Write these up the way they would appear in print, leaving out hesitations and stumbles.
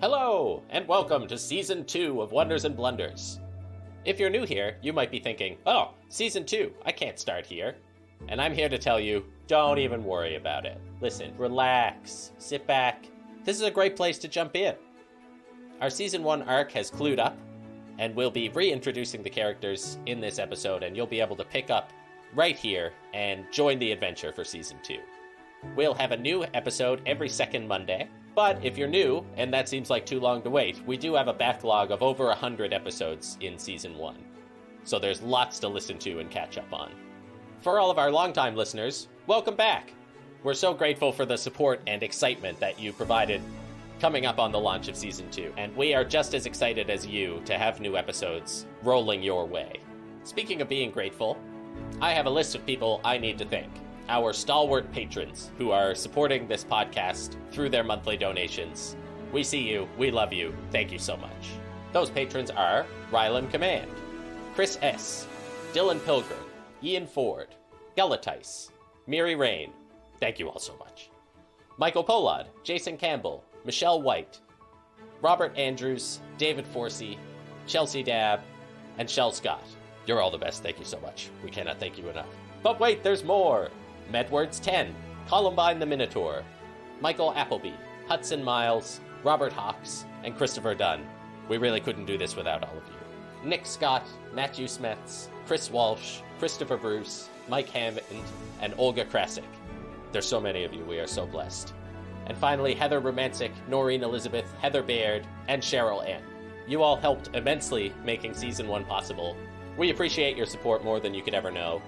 Hello, and welcome to Season 2 of Wonders and Blunders. If you're new here, you might be thinking, oh, Season 2, I can't start here. And I'm here to tell you, don't even worry about it. Listen, relax, sit back. This is a great place to jump in. Our Season 1 arc has clued up, and we'll be reintroducing the characters in this episode, and you'll be able to pick up right here and join the adventure for Season 2. We'll have a new episode every second Monday, but if you're new, and that seems like too long to wait, we do have a backlog of over 100 episodes in Season 1. So there's lots to listen to and catch up on. For all of our longtime listeners, welcome back! We're so grateful for the support and excitement that you provided coming up on the launch of Season 2, and we are just as excited as you to have new episodes rolling your way. Speaking of being grateful, I have a list of people I need to thank. Our stalwart patrons who are supporting this podcast through their monthly donations. We see you, we love you, thank you so much. Those patrons are Rylan Command, Chris S., Dylan Pilgrim, Ian Ford, Gelatice, Miri Rain, thank you all so much. Michael Pollard, Jason Campbell, Michelle White, Robert Andrews, David Forsey, Chelsea Dabb, and Shell Scott. You're all the best, thank you so much. We cannot thank you enough. But wait, there's more! Medwards 10, Columbine the Minotaur, Michael Appleby, Hudson Miles, Robert Hawks, and Christopher Dunn. We really couldn't do this without all of you. Nick Scott, Matthew Smets, Chris Walsh, Christopher Bruce, Mike Hammond, and Olga Krasik. There's so many of you, we are so blessed. And finally, Heather Romancic, Noreen Elizabeth, Heather Baird, and Cheryl Ann. You all helped immensely making Season 1 possible. We appreciate your support more than you could ever know.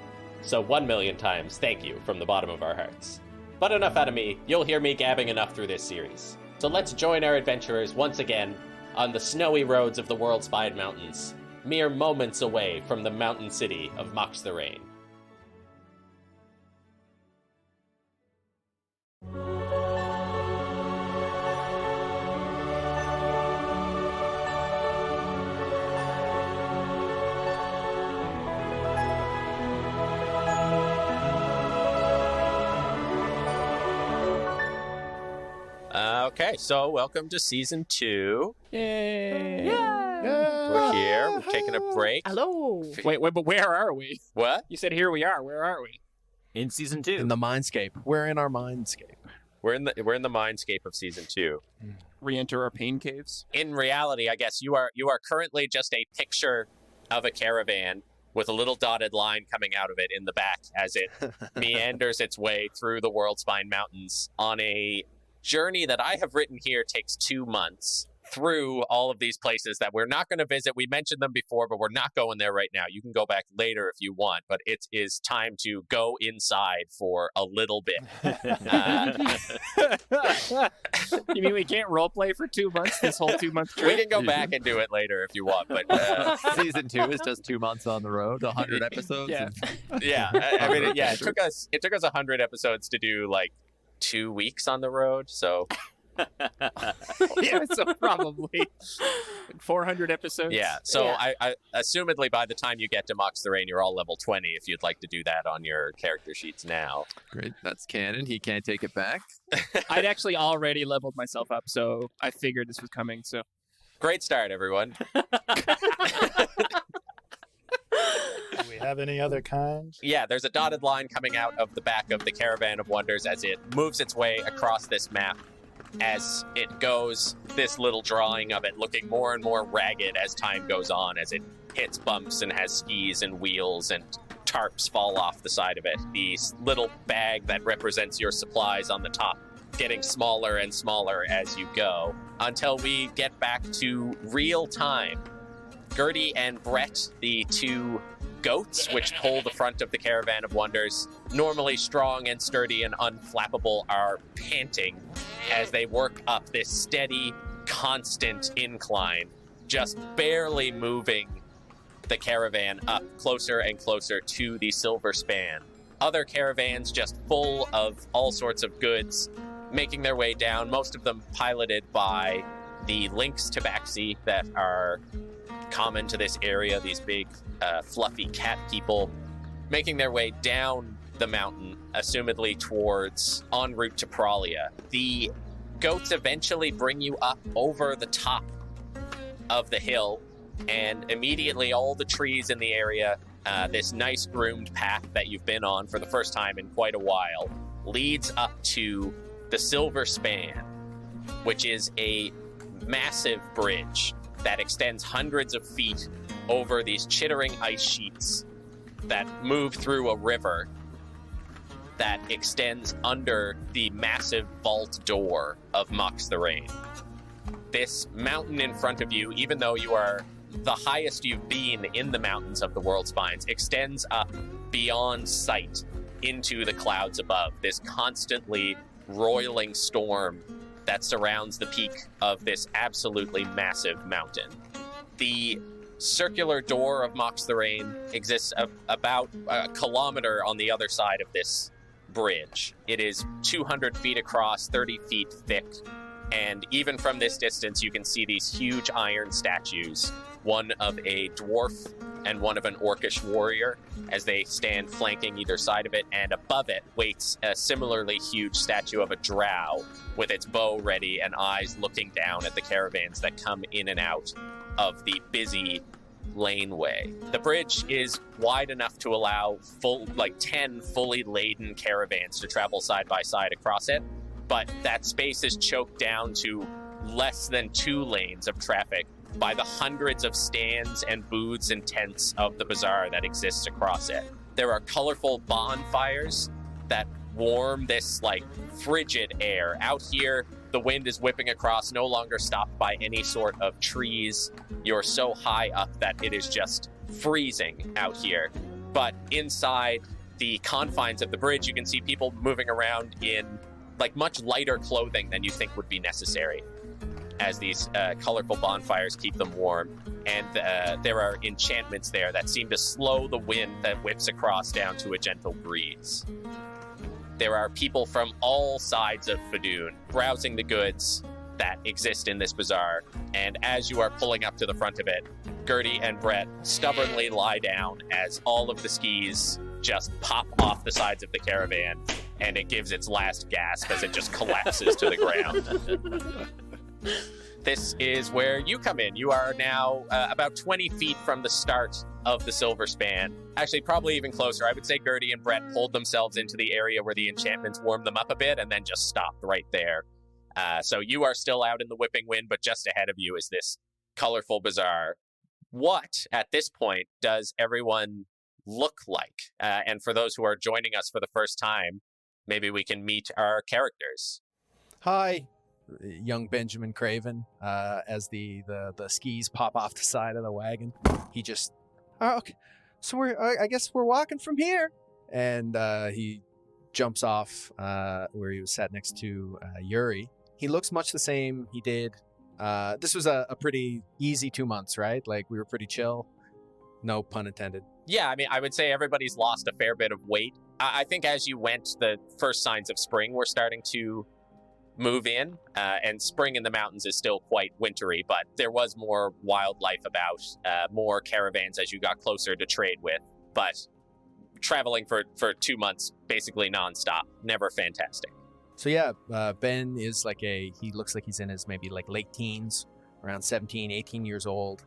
So 1 million times, thank you from the bottom of our hearts. But enough out of me, you'll hear me gabbing enough through this series. So let's join our adventurers once again on the snowy roads of the world-spine mountains, mere moments away from the mountain city of Mox Thorain. Okay, so welcome to Season 2. Yay! We're here. We're taking a break. Hello. Wait, but where are we? What? You said here we are. Where are we? In Season 2. In the mindscape. We're in our mindscape. We're in the mindscape of Season 2. Re-enter our pain caves. In reality, I guess you are currently just a picture of a caravan with a little dotted line coming out of it in the back as it meanders its way through the Worldspine Mountains on a journey that I have written here takes 2 months through all of these places that we're not going to visit. We mentioned them before, but we're not going there right now. You can go back later if you want, but it is time to go inside for a little bit. You mean we can't roleplay for 2 months, this whole 2 month trip? We can go back and do it later if you want, but Season 2 is just 2 months on the road, 100 episodes. Yeah. Yeah, I mean, it took us 100 episodes to do like 2 weeks on the road, so Yeah, so probably 400 episodes. yeah. So I assumedly by the time you get to Mox Thorain, you're all level 20 if you'd like to do that on your character sheets now. Great. That's canon. He can't take it back. I'd actually already leveled myself up, so I figured this was coming. So Great start, everyone. Do we have any other kinds? Yeah, there's a dotted line coming out of the back of the Caravan of Wonders as it moves its way across this map. As it goes, this little drawing of it looking more and more ragged as time goes on, as it hits bumps and has skis and wheels and tarps fall off the side of it. The little bag that represents your supplies on the top getting smaller and smaller as you go, until we get back to real time. Gertie and Brett, the two goats which pull the front of the Caravan of Wonders, normally strong and sturdy and unflappable, are panting as they work up this steady, constant incline, just barely moving the caravan up closer and closer to the silver span. Other caravans just full of all sorts of goods making their way down, most of them piloted by the lynx tabaxi that are common to this area, these big fluffy cat people, making their way down the mountain, assumedly towards en route to Pralia. The goats eventually bring you up over the top of the hill, and immediately all the trees in the area, this nice groomed path that you've been on for the first time in quite a while, leads up to the Silver Span, which is a massive bridge that extends hundreds of feet over these chittering ice sheets that move through a river that extends under the massive vault door of Mox Thorain. This mountain in front of you, even though you are the highest you've been in the mountains of the World Spines, extends up beyond sight into the clouds above, this constantly roiling storm that surrounds the peak of this absolutely massive mountain. The circular door of Mox Thorain exists about a kilometer on the other side of this bridge. It is 200 feet across, 30 feet thick, and even from this distance you can see these huge iron statues, one of a dwarf and one of an orcish warrior, as they stand flanking either side of it, and above it waits a similarly huge statue of a drow with its bow ready and eyes looking down at the caravans that come in and out of the busy laneway. The bridge is wide enough to allow 10 fully laden caravans to travel side by side across it, but that space is choked down to less than 2 lanes of traffic by the hundreds of stands and booths and tents of the bazaar that exists across it. There are colorful bonfires that warm this frigid air. Out here, the wind is whipping across, no longer stopped by any sort of trees. You're so high up that it is just freezing out here. But inside the confines of the bridge, you can see people moving around in much lighter clothing than you think would be necessary, as these colorful bonfires keep them warm. And there are enchantments there that seem to slow the wind that whips across down to a gentle breeze. There are people from all sides of Fadoon browsing the goods that exist in this bazaar, and as you are pulling up to the front of it, Gertie and Brett stubbornly lie down as all of the skis just pop off the sides of the caravan, and it gives its last gasp as it just collapses to the ground. This is where you come in. You are now about 20 feet from the start of the Silver Span. Actually, probably even closer. I would say Gertie and Brett pulled themselves into the area where the enchantments warmed them up a bit and then just stopped right there. So you are still out in the whipping wind, but just ahead of you is this colorful bazaar. What, at this point, does everyone look like? And for those who are joining us for the first time, maybe we can meet our characters. Hi, young Benjamin Craven, as the skis pop off the side of the wagon. He just, okay, so I guess we're walking from here. And he jumps off where he was sat next to Yuri. He looks much the same he did. This was a pretty easy 2 months, right? We were pretty chill. No pun intended. Yeah, I mean, I would say everybody's lost a fair bit of weight. I think as you went, the first signs of spring were starting to move in, and spring in the mountains is still quite wintry, but there was more wildlife about, more caravans as you got closer to trade with, but traveling for 2 months, basically nonstop, never fantastic. So yeah, Ben is he looks like he's in his maybe late teens, around 17, 18 years old.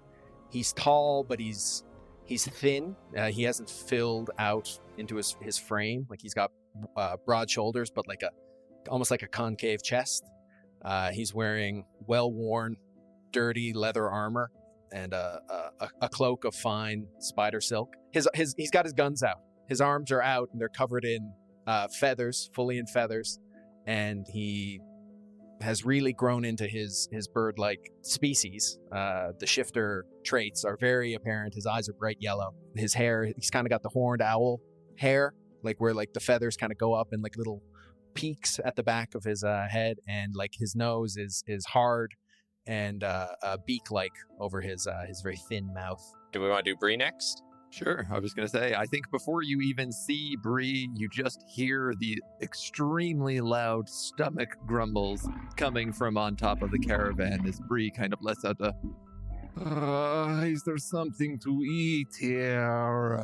He's tall, but he's thin. He hasn't filled out into his frame. He's got broad shoulders, but almost like a concave chest. He's wearing well-worn, dirty leather armor and a cloak of fine spider silk. He's got his guns out. His arms are out and they're covered in feathers, fully in feathers. And he has really grown into his bird-like species. The shifter traits are very apparent. His eyes are bright yellow. His hair, he's kind of got the horned owl hair, where the feathers kind of go up in little peaks at the back of his head, and his nose is hard and beak-like over his very thin mouth. Do we want to do Bree next? Sure. I was going to say, I think before you even see Bree, you just hear the extremely loud stomach grumbles coming from on top of the caravan as Bree kind of lets out is there something to eat here?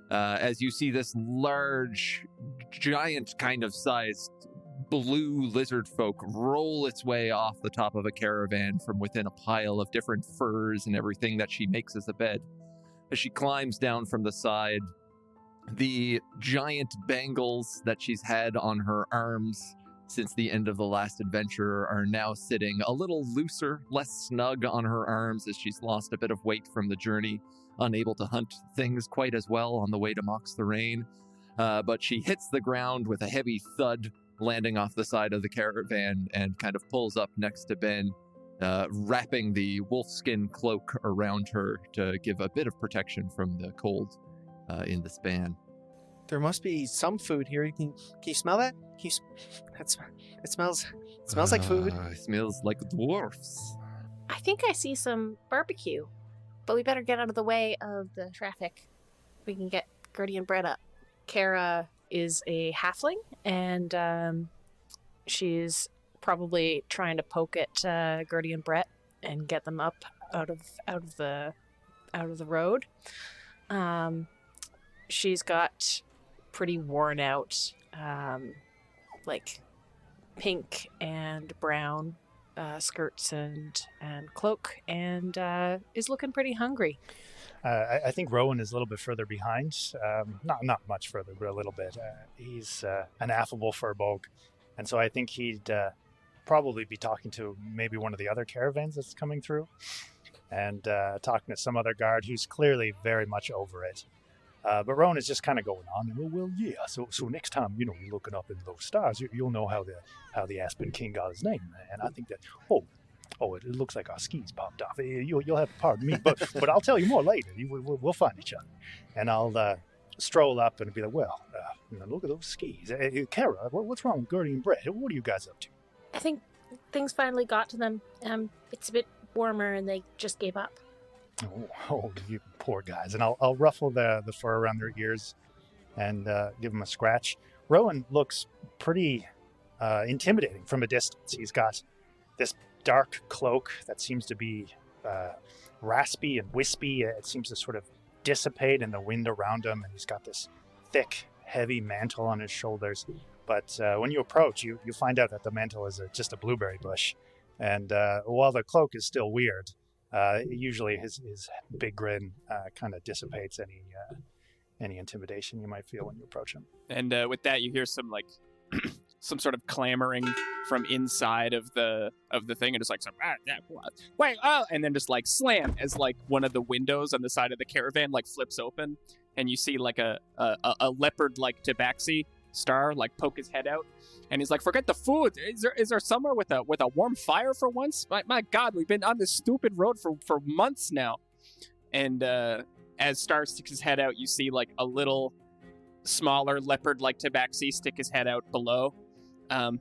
As you see this large, giant kind of sized blue lizard folk roll its way off the top of a caravan from within a pile of different furs and everything that she makes as a bed. As she climbs down from the side, the giant bangles that she's had on her arms since the end of the last adventure are now sitting a little looser, less snug on her arms as she's lost a bit of weight from the journey, unable to hunt things quite as well on the way to Mox Thorain. But she hits the ground with a heavy thud, landing off the side of the caravan, and kind of pulls up next to Ben, wrapping the wolfskin cloak around her to give a bit of protection from the cold in the span. There must be some food here. Can you smell that? It smells like food. It smells like dwarfs. I think I see some barbecue, but we better get out of the way of the traffic. We can get Gertie and Brett up. Kara is a halfling, and she's probably trying to poke at Gertie and Brett and get them up out of the road. She's got pretty worn out, like pink and brown skirts and cloak, and is looking pretty hungry. I think Rowan is a little bit further behind. Not much further, but a little bit. He's an affable furbog, and so I think he'd probably be talking to maybe one of the other caravans that's coming through, and talking to some other guard who's clearly very much over it. But Rowan is just kind of going on. Well, yeah. So next time, you're looking up in those stars, you'll know how the Aspen King got his name. And I think that it looks like our skis popped off. You'll have to pardon me, but I'll tell you more later. We'll find each other, and I'll stroll up and be like, well, look at those skis. Kara, what's wrong with Gertie and Brett? What are you guys up to? I think things finally got to them. It's a bit warmer, and they just gave up. Oh, you poor guys. And I'll ruffle the fur around their ears and give them a scratch. Rowan looks pretty intimidating from a distance. He's got this dark cloak that seems to be raspy and wispy. It seems to sort of dissipate in the wind around him. And he's got this thick, heavy mantle on his shoulders. But when you approach, you find out that the mantle is just a blueberry bush. And while the cloak is still weird, usually his big grin kind of dissipates any intimidation you might feel when you approach him. And with that, you hear some like some sort of clamoring from inside of the thing, and just like some wait, and then just like slam as like one of the windows on the side of the caravan like flips open, and you see like a leopard like tabaxi star like poke his head out. And he's like, forget the food. Is there somewhere with a warm fire for once? My God, we've been on this stupid road for months now. And as Star sticks his head out, you see like a little smaller leopard like tabaxi stick his head out below.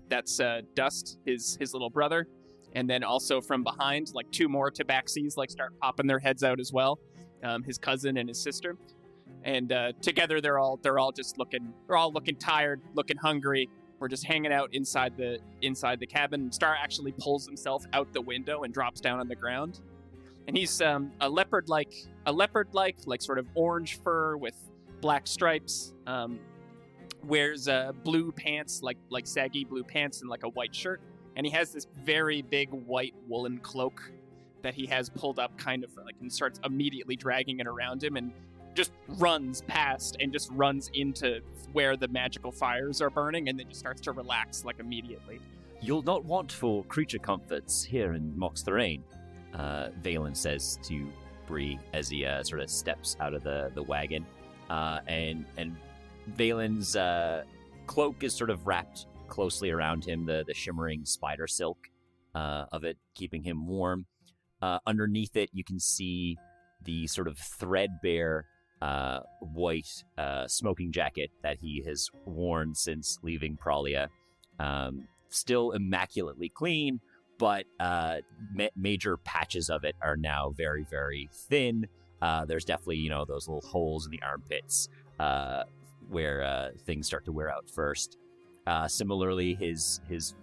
That's Dust, his little brother. And then also from behind, like two more tabaxis like start popping their heads out as well. His cousin and his sister. And together they're all just looking tired, looking hungry. We're just hanging out inside the cabin. Star actually pulls himself out the window and drops down on the ground. And he's a leopard like sort of orange fur with black stripes. Wears blue pants, like saggy blue pants, and like a white shirt. And he has this very big white woolen cloak that he has pulled up kind of like, and starts immediately dragging it around him, and just runs past and just runs into where the magical fires are burning, and then just starts to relax like immediately. You'll not want for creature comforts here in Mox Thorain, Valen says to Bree as he sort of steps out of the wagon. And Valen's cloak is sort of wrapped closely around him, the shimmering spider silk of it keeping him warm. Underneath it, you can see the sort of threadbare white smoking jacket that he has worn since leaving Pralia. Still immaculately clean, but major patches of it are now very, very thin. There's definitely, those little holes in the armpits where things start to wear out first. Similarly, his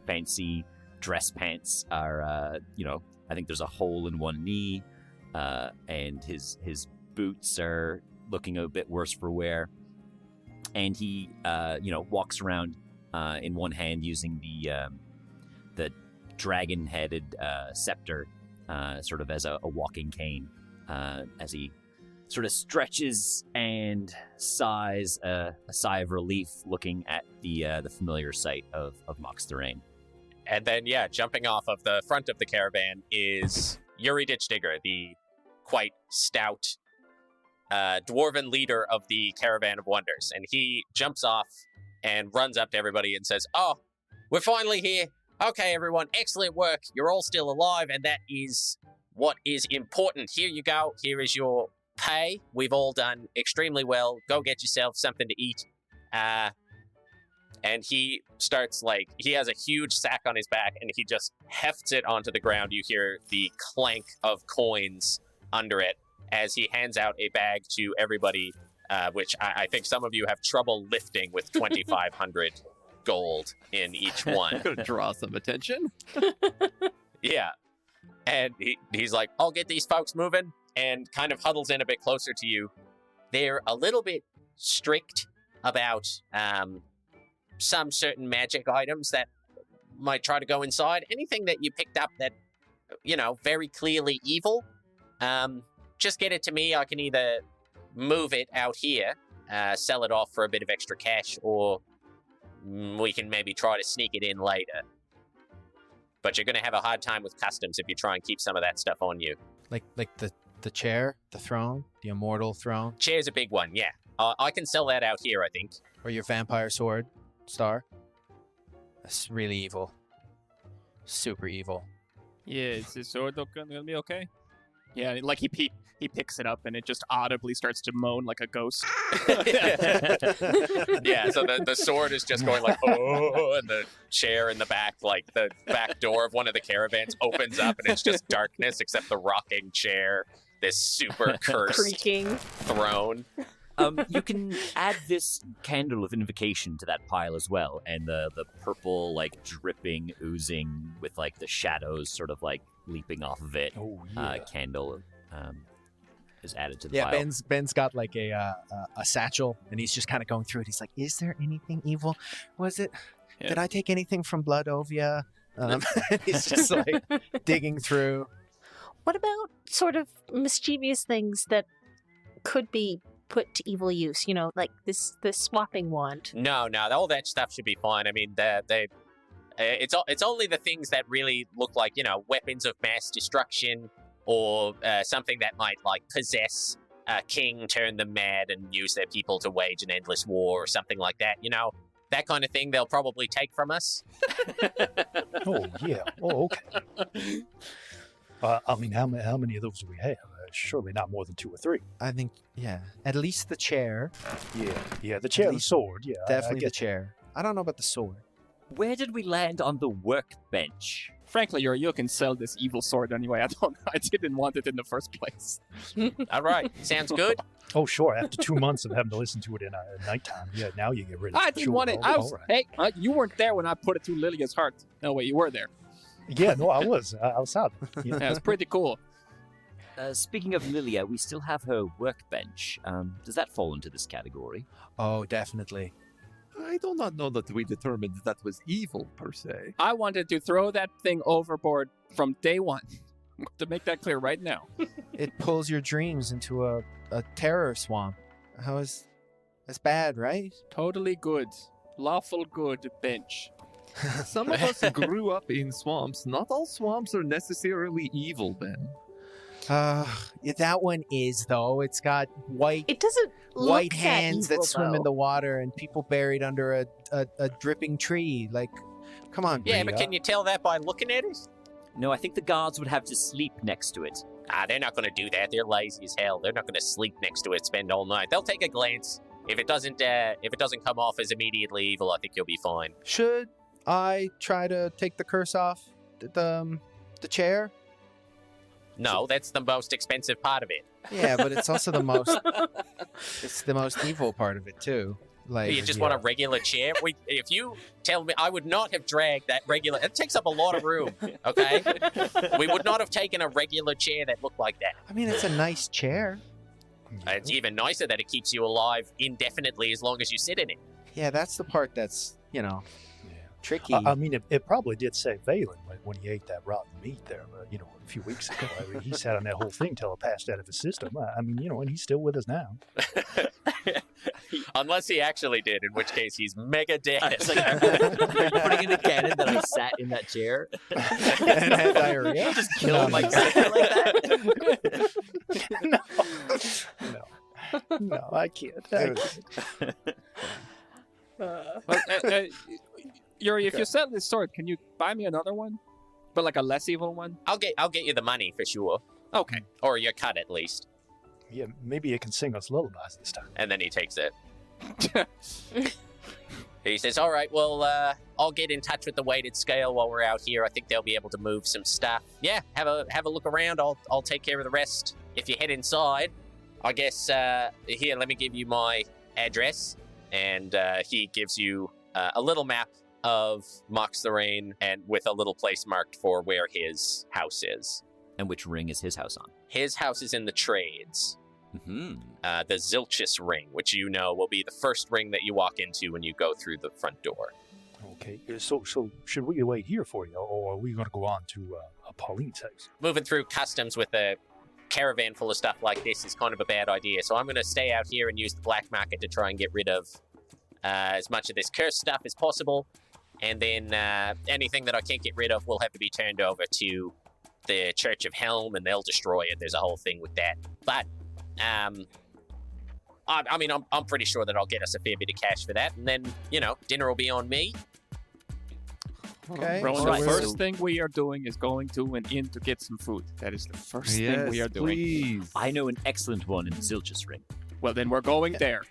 fancy dress pants are, I think there's a hole in one knee, and his boots are looking a bit worse for wear. And he, walks around in one hand, using the dragon-headed scepter, sort of as a walking cane, as he sort of stretches and sighs a sigh of relief, looking at the familiar sight of Mox Thorain. And then, yeah, jumping off of the front of the caravan is Yuri Ditchdigger, the quite stout dwarven leader of the Caravan of Wonders. And he jumps off and runs up to everybody and says, "Oh, we're finally here. Okay, everyone, excellent work. You're all still alive, and that is what is important. Here you go. Here is your pay. We've all done extremely well. Go get yourself something to eat." And he starts, he has a huge sack on his back, and he just hefts it onto the ground. You hear the clank of coins under it as he hands out a bag to everybody, which I think some of you have trouble lifting with 2,500 gold in each one. Gonna draw some attention. Yeah. And he's like, "I'll get these folks moving," and kind of huddles in a bit closer to you. They're a little bit strict about some certain magic items that might try to go inside. Anything that you picked up that, very clearly evil, just get it to me. I can either move it out here, sell it off for a bit of extra cash, or we can maybe try to sneak it in later. But you're going to have a hard time with customs if you try and keep some of that stuff on you. Like the chair, the throne, the immortal throne, Chair's a big one, yeah. I can sell that out here, I think. or your vampire sword star. That's really evil. Super evil. Yeah, is the sword gonna be okay? Yeah, he picks it up and it just audibly starts to moan like a ghost. Yeah, so the sword is just going like, "Oh," and the chair in the back, the back door of one of the caravans opens up and it's just darkness except the rocking chair, this super cursed Creaking. throne. You can add this candle of invocation to that pile as well, and the purple, dripping, oozing with the shadows sort of leaping off of it. Oh, yeah. Candle is added to the Yeah, pile. Ben's got a satchel, and he's just kind of going through it. He's like, "Is there anything evil? Was it? Yeah. Did I take anything from Bloodovia?" He's just digging through. What about sort of mischievous things that could be put to evil use? Like this swapping wand. No, all that stuff should be fine. I mean, it's only the things that really look like, weapons of mass destruction, or something that might possess a king, turn them mad, and use their people to wage an endless war or something like that. That kind of thing they'll probably take from us. Oh, yeah. Oh, okay. I mean, how many of those do we have? Surely not more than 2 or 3. I think, yeah, at least the chair. Yeah, the chair and the least- sword, yeah. Definitely I the get chair. I don't know about the sword. Where did we land on the workbench? Frankly, you can sell this evil sword anyway. I didn't want it in the first place. All right, sounds good. Oh, sure. After 2 months of having to listen to it in nighttime, yeah, now you get rid of it. I didn't Sure, want it. all right. Hey, you weren't there when I put it through Lilia's heart. No, wait, you were there. Yeah, no, I was outside. Yeah. Yeah, it's pretty cool. Speaking of Lilia, we still have her workbench. Does that fall into this category? Oh, definitely. I do not know that we determined that was evil per se. I wanted to throw that thing overboard from day one. To make that clear right now. It pulls your dreams into a terror swamp. That's bad, right? Totally good. Lawful good bench. Some of us grew up in swamps. Not all swamps are necessarily evil, Ben. That one is, though. It's got It doesn't look white that hands that evil, swim in though. the water and people buried under a dripping tree. Come on, Yeah, Bree. but can you tell that by looking at it? No, I think the guards would have to sleep next to it. They're not going to do that. They're lazy as hell. They're not going to sleep next to it, spend all night. They'll take a glance. If it doesn't come off as immediately evil, I think you'll be fine. Should I try to take the curse off the chair? No, that's the most expensive part of it. Yeah, but it's also the most. It's the most evil part of it too. You just want a regular chair? If you tell me, I would not have dragged that regular. It takes up a lot of room. Okay, we would not have taken a regular chair that looked like that. I mean, it's a nice chair. It's even nicer that it keeps you alive indefinitely as long as you sit in it. Yeah, that's the part that's you know, Yeah. tricky. I mean, it probably did save Valen when he ate that rotten meat there, a few weeks ago. I mean, he sat on that whole thing till it passed out of his system. I mean, and he's still with us now. Unless he actually did, in which case he's mega dead. It's like, are you putting in a canon that I sat in that chair and had diarrhea. just killed myself like that? No, I can't. Well, Yuri, if you sell this sword, can you buy me another one? But like a less evil one? I'll get you the money for sure, Okay. or your cut at least. Yeah, maybe it can sing us lullabies this time. And then he takes it. He says, "All right, well, I'll get in touch with the weighted scale while we're out here. I think they'll be able to move some stuff. Yeah, have a look around. I'll take care of the rest. If you head inside, I guess here. Let me give you my address." And he gives you a little map of Mox Thorain, and with a little place marked for where his house is. And which ring is his house on? His house is in the trades. Hmm. The Zilchis ring, which you know will be the first ring that you walk into when you go through the front door. Okay, so should we wait here for you, or are we going to go on to Pauline's house? Moving through customs with a caravan full of stuff like this is kind of a bad idea, so I'm going to stay out here and use the black market to try and get rid of as much of this cursed stuff as possible, and then anything that I can't get rid of will have to be turned over to the Church of Helm, and they'll destroy it. There's a whole thing with that. But I mean, I'm pretty sure that I'll get us a fair bit of cash for that, and then, dinner will be on me. Okay. Rowan, so the we're- first thing we are doing is going to an inn to get some food. That is the first thing we are doing. Please. I know an excellent one in the Zilchis ring. Well, then we're going there.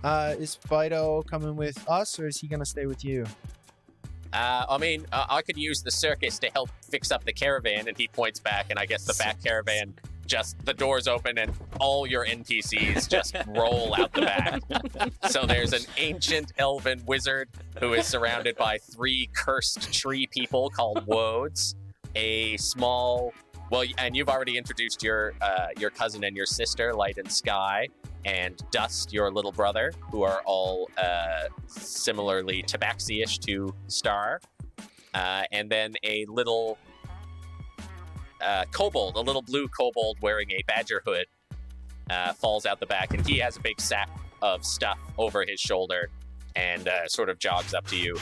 Is Fido coming with us, or is he gonna stay with you? I mean, I could use the circus to help fix up the caravan, and he points back, and I guess the back caravan, just the doors open, and all your NPCs just roll out the back. So there's an ancient elven wizard who is surrounded by 3 cursed tree people called woads, a small, and you've already introduced your cousin and your sister, Light and Sky, and Dust, your little brother, who are all similarly tabaxi-ish to Star. And then a little kobold, a little blue kobold wearing a badger hood, falls out the back, and he has a big sack of stuff over his shoulder and sort of jogs up to you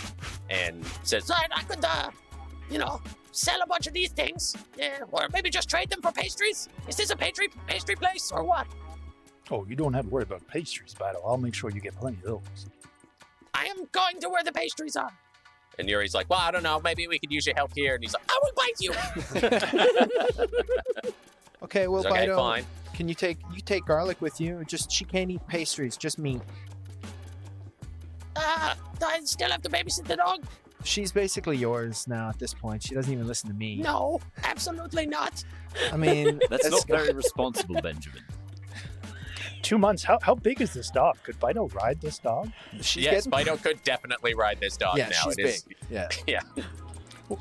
and says, I could, sell a bunch of these things, or maybe just trade them for pastries. Is this a pastry place, or what? Oh, you don't have to worry about pastries, Fido. I'll make sure you get plenty of those. I am going to where the pastries are. And Yuri's like, well, I don't know. Maybe we could use your help here. And he's like, I will bite you. Okay, well, He's like, okay, Fido, fine. can you take garlic with you? She can't eat pastries, just meat. I still have to babysit the dog? She's basically yours now at this point. She doesn't even listen to me. No, absolutely not. I mean, That's not very responsible, Benjamin. 2 months. How big is this dog? Could Fido ride this dog? she's Yes, getting... Fido could definitely ride this dog Yeah, now. she's It is. big. Yeah. Yeah.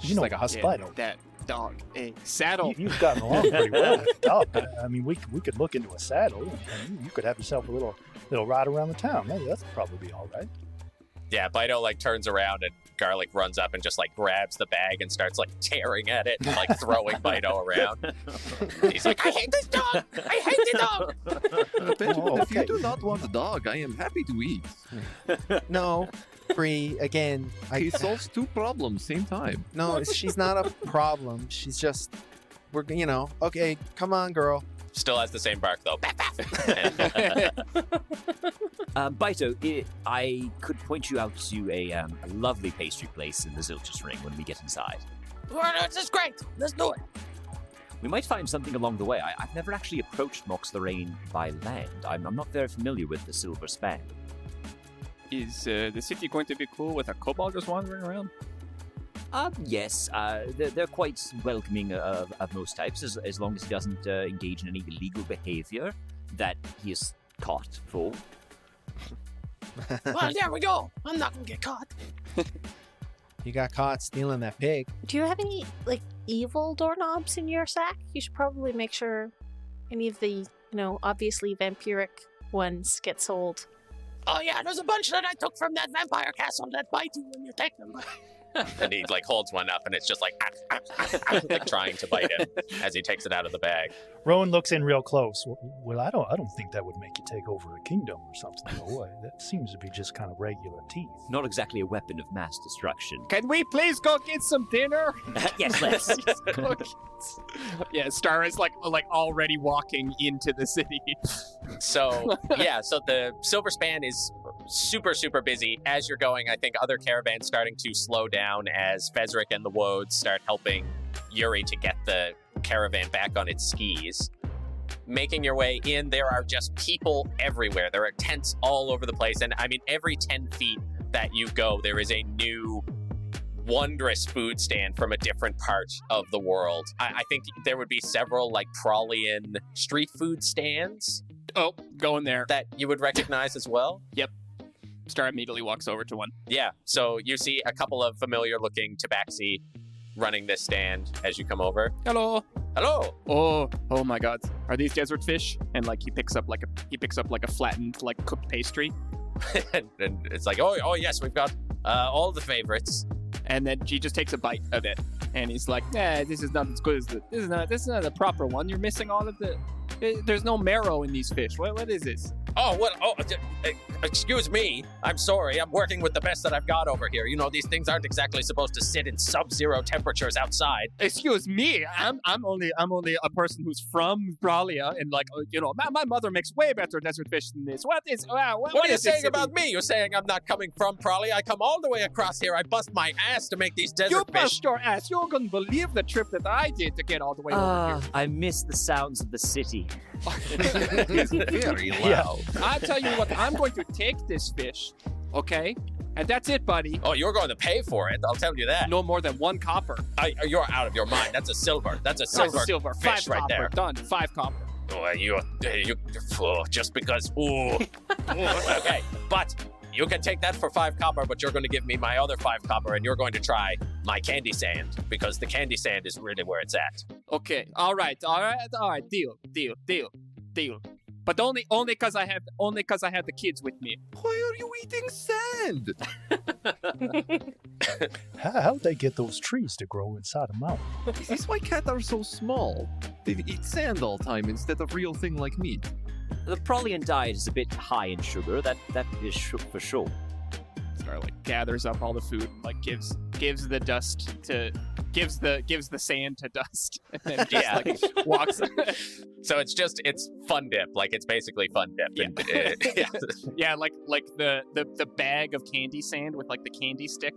She's like a husky. Fido. That dog, a saddle. You've gotten along pretty well with the dog. I mean, we could look into a saddle, and you could have yourself a little ride around the town. That's probably be all right. Yeah, Fido turns around and Garlic runs up and just grabs the bag and starts tearing at it and throwing Fido around. He's like, I hate this dog! I hate the dog! Benjamin, if you okay. do not want a dog, I am happy to eat. No, Bree, again, He solves 2 problems same time. no, she's not a problem. She's just, okay, come on, girl. Still has the same bark though. Baito, I could point you out to a lovely pastry place in the Zilchis ring when we get inside. This is great. Let's do it. We might find something along the way. I've never actually approached Mox Thorain by land. I'm not very familiar with the Silver Span. Is the city going to be cool with a kobold just wandering around? Yes, they're quite welcoming of most types, as long as he doesn't engage in any illegal behavior that he is caught for. Well, there we go. I'm not going to get caught. You got caught stealing that pig. Do you have any evil doorknobs in your sack? You should probably make sure any of the obviously vampiric ones get sold. Oh yeah, there's a bunch that I took from that vampire castle that bite you when you take them. And he like holds one up, and it's just like like trying to bite him as he takes it out of the bag. Rowan looks in real close. Well, I don't think that would make you take over a kingdom or something. Boy, that seems to be just kind of regular teeth. Not exactly a weapon of mass destruction. Can we please go get some dinner? Yes, let's. Yeah, Star is like already walking into the city. So so the Silver Span is super, super busy. As you're going, I think other caravans starting to slow down as Fezric and the Woads start helping Yuri to get the caravan back on its skis. Making your way in, there are just people everywhere. There are tents all over the place. And I mean, every 10 feet that you go, there is a new wondrous food stand from a different part of the world. I think there would be several like Praulian street food stands. Oh, going there. That you would recognize as well. Yep. Star immediately walks over to one. Yeah, so you see a couple of familiar-looking tabaxi running this stand as you come over. Hello. Hello. Oh my God. Are these desert fish? And like he picks up like a flattened like cooked pastry. and it's like, oh yes, we've got all the favorites. And then she just takes a bite of it, and he's like, this is not as good as this is not a proper one. You're missing all of the. There's no marrow in these fish. What is this? Oh, what? Oh, excuse me. I'm sorry. I'm working with the best that I've got over here. You know, these things aren't exactly supposed to sit in sub-zero temperatures outside. Excuse me. I'm only a person who's from Bralia, and like, my mother makes way better desert fish than this. What are you saying about me? You're saying I'm not coming from Bralia. I come all the way across here. I bust my ass to make these desert fish. You bust your ass. You're gonna believe the trip that I did to get all the way over here. I miss the sounds of the city. It's very loud. I'll tell you what, I'm going to take this fish, okay? And that's it, buddy. Oh, you're going to pay for it. I'll tell you that. No more than 1 copper. You're out of your mind. That's a silver. That's a silver fish 5 right copper. there. Done. 5 copper. Oh, you just because. Okay, but you can take that for 5 copper, but you're going to give me my other 5 copper, and you're going to try my candy sand, because the candy sand is really where it's at. Okay. All right. Deal. But only because I have the kids with me. Why are you eating sand? How'd they get those trees to grow inside a mountain? Is this why cats are so small? They eat sand all the time instead of real thing like meat. The Praulian diet is a bit high in sugar. That is for sure. Star like gathers up all the food and like gives the sand to Dust, and then just like walks. So it's fun dip, like it's basically fun dip. Yeah. Yeah, like the bag of candy sand with like the candy stick,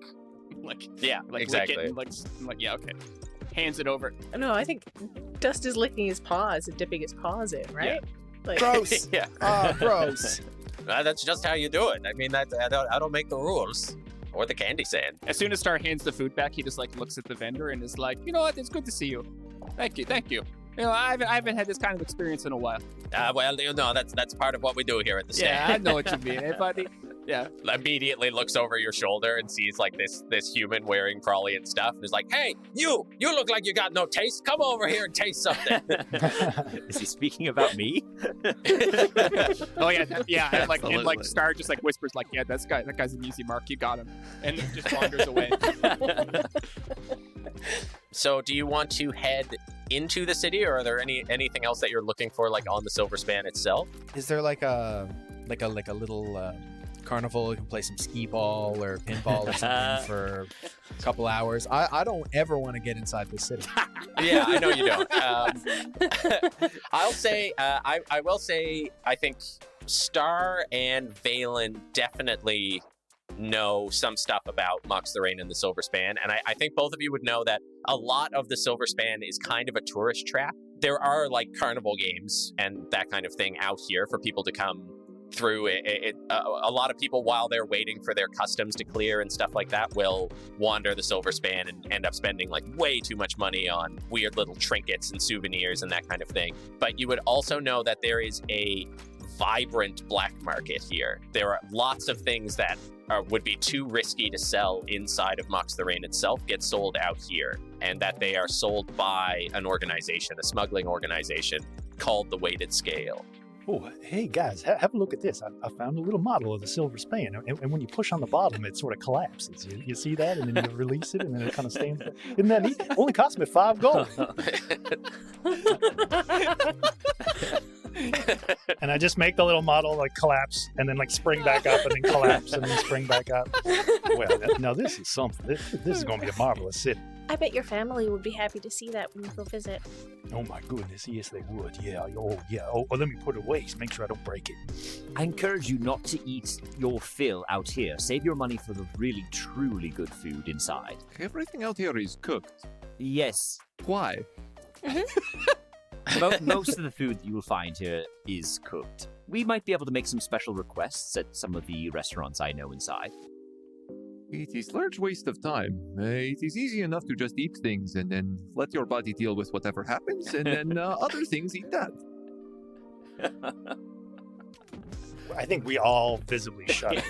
like exactly. Lick it and, like okay, hands it over. No, I think Dust is licking his paws and dipping his paws in, right? Yeah. Like, Gross. Yeah. Gross. That's just how you do it. I mean, I don't make the rules. Or the candy sand. As soon as Star hands the food back, he just like looks at the vendor and is like, you know what? It's good to see you. Thank you. You know, I haven't had this kind of experience in a while. Well, that's part of what we do here at the stand. Yeah, I know what you mean, buddy. Yeah. Immediately looks over your shoulder and sees like this human wearing Praulian stuff and is like, hey, you look like you got no taste. Come over here and taste something. Is he speaking about me? Oh yeah. And like Star just like whispers like, yeah, that guy's an easy mark. You got him, and just wanders away. So, do you want to head into the city, or are there anything else that you're looking for, like on the Silver Span itself? Is there like a little carnival? You can play some skee ball or pinball or something for a couple hours. I don't ever want to get inside the city. Yeah, I know you don't. I'll say, I will say, I think Star and Valen definitely know some stuff about Mox Thorain and the Silver Span, and I think both of you would know that a lot of the Silver Span is kind of a tourist trap. There are like carnival games and that kind of thing out here for people to come through. A lot of people, while they're waiting for their customs to clear and stuff like that, will wander the Silver Span and end up spending like way too much money on weird little trinkets and souvenirs and that kind of thing. But you would also know that there is a vibrant black market here. There are lots of things that would be too risky to sell inside of Mox Thorain itself get sold out here, and that they are sold by an organization, a smuggling organization called the Weighted Scale. Oh, hey guys, have a look at this. I found a little model of the silver span, and when you push on the bottom, it sort of collapses. You see that, and then you release it, and then it kind of stands there. Isn't that neat? Only cost me 5 gold. And I just make the little model like collapse, and then like spring back up, and then collapse, and then spring back up. Well, now this is something. This is going to be a marvelous city. I bet your family would be happy to see that when you go visit. Oh my goodness, yes they would. Yeah. Oh yeah. Oh, let me put it away. So make sure I don't break it. I encourage you not to eat your fill out here. Save your money for the really, truly good food inside. Everything out here is cooked. Yes, Why? most of the food that you will find here is cooked. We might be able to make some special requests at some of the restaurants I know inside. It is large waste of time. It is easy enough to just eat things and then let your body deal with whatever happens, and then other things eat that. I think we all visibly shudder.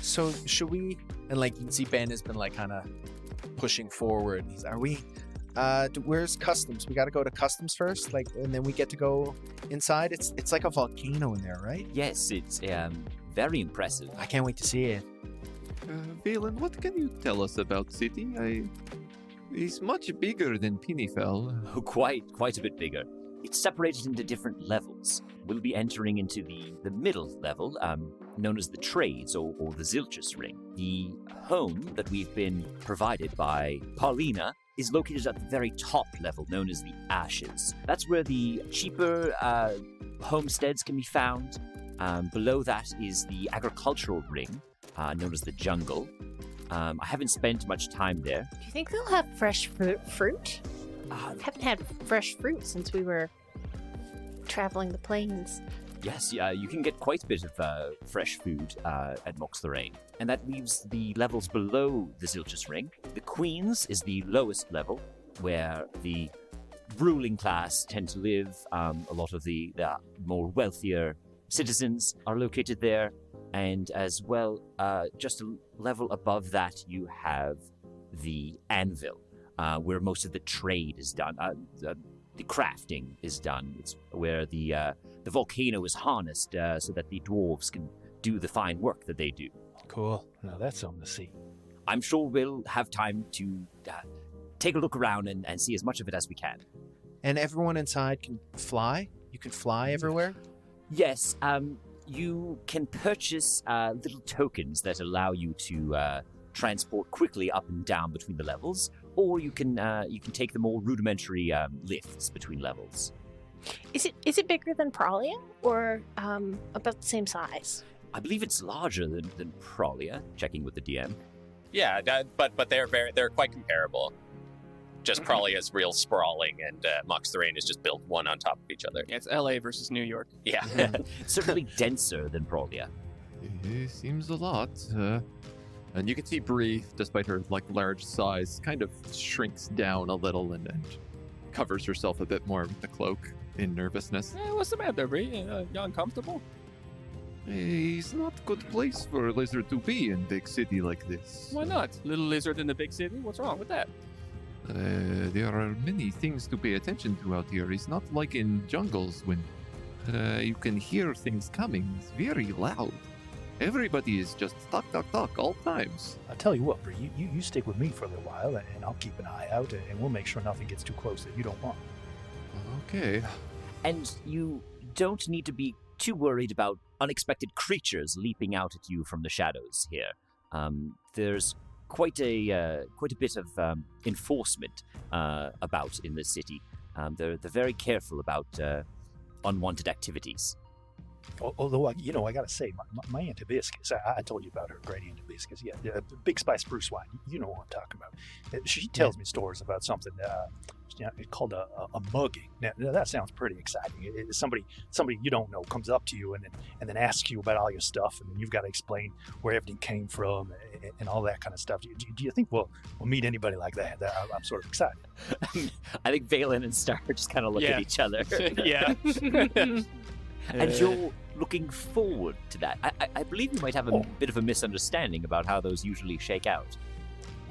So should we? And like you can see, Ben has been like kind of pushing forward. Are we? Where's customs? We got to go to customs first, like, and then we get to go inside. It's like a volcano in there, right? Yes, it's very impressive. I can't wait to see it. Valen, what can you tell us about city? It's much bigger than Pinnifel. Oh, quite a bit bigger. It's separated into different levels. We'll be entering into the middle level, known as the Trades or the Zilchus Ring. The home that we've been provided by Paulina is located at the very top level, known as the Ashes. That's where the cheaper homesteads can be found. Below that is the agricultural ring, known as the Jungle. I haven't spent much time there. Do you think they'll have fresh fruit? Haven't had fresh fruit since we were traveling the plains. Yes, you can get quite a bit of fresh food at Mox Thorain. And that leaves the levels below the Zilchus Ring. The Queen's is the lowest level, where the ruling class tend to live. A lot of the more wealthier citizens are located there. And as well, just a level above that, you have the Anvil, where most of the trade is done. The crafting is done. It's where the volcano is harnessed so that the dwarves can do the fine work that they do. Cool. Now that's something to see. I'm sure we'll have time to take a look around and see as much of it as we can. And everyone inside can fly? You can fly everywhere? Yes, you can purchase little tokens that allow you to transport quickly up and down between the levels, or you can take the more rudimentary lifts between levels. Is it bigger than Pralia, or about the same size? I believe it's larger than Pralia. Checking with the DM. Yeah, but they're quite comparable. Just Pralia is real sprawling, and Mox Thorain is just built one on top of each other. Yeah, it's LA versus New York. Yeah. Certainly denser than Pralia. It seems a lot. And you can see Bree, despite her large size, kind of shrinks down a little and covers herself a bit more with the cloak in nervousness. What's the matter, Bree? You uncomfortable? It's not a good place for a lizard to be in a big city like this. Why not? Little lizard in the big city? What's wrong with that? There are many things to pay attention to out here. It's not like in jungles when you can hear things coming. It's very loud. Everybody is just talk all times. I'll tell you what, Bree, you stick with me for a little while, and I'll keep an eye out, and we'll make sure nothing gets too close that you don't want. Okay. And you don't need to be too worried about unexpected creatures leaping out at you from the shadows here. There's quite a bit of enforcement about in this city. They're very careful about unwanted activities. Although, I gotta say, my Aunt Hibiscus, I told you about her, great Aunt Hibiscus, yeah, the big spice spruce wine, you know what I'm talking about. She tells me stories about something called a mugging. Now, that sounds pretty exciting. It's somebody you don't know comes up to you and then asks you about all your stuff, and then you've got to explain where everything came from and all that kind of stuff. Do you think we'll meet anybody like that? I'm sort of excited. I think Valen and Star just kind of look at each other. Yeah. And you're looking forward to that. I believe you might have a bit of a misunderstanding about how those usually shake out.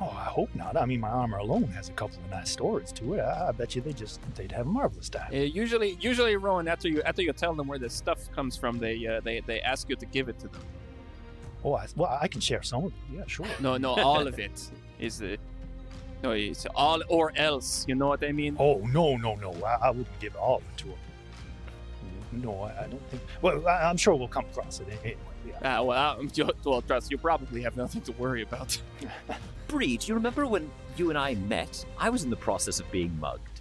Oh, I hope not. I mean, my armor alone has a couple of nice stories to it. I bet you they'd have a marvelous time. Usually, Rowan, after you tell them where the stuff comes from, they ask you to give it to them. Oh, I can share some of it. Yeah, sure. No, all of it is the. No, it's all or else. You know what I mean? Oh, no. I wouldn't give all of it to him. No, I don't think. Well, I'm sure we'll come across it anyway. Yeah. Well, trust you probably have nothing to worry about. Bree, do you remember when you and I met? I was in the process of being mugged.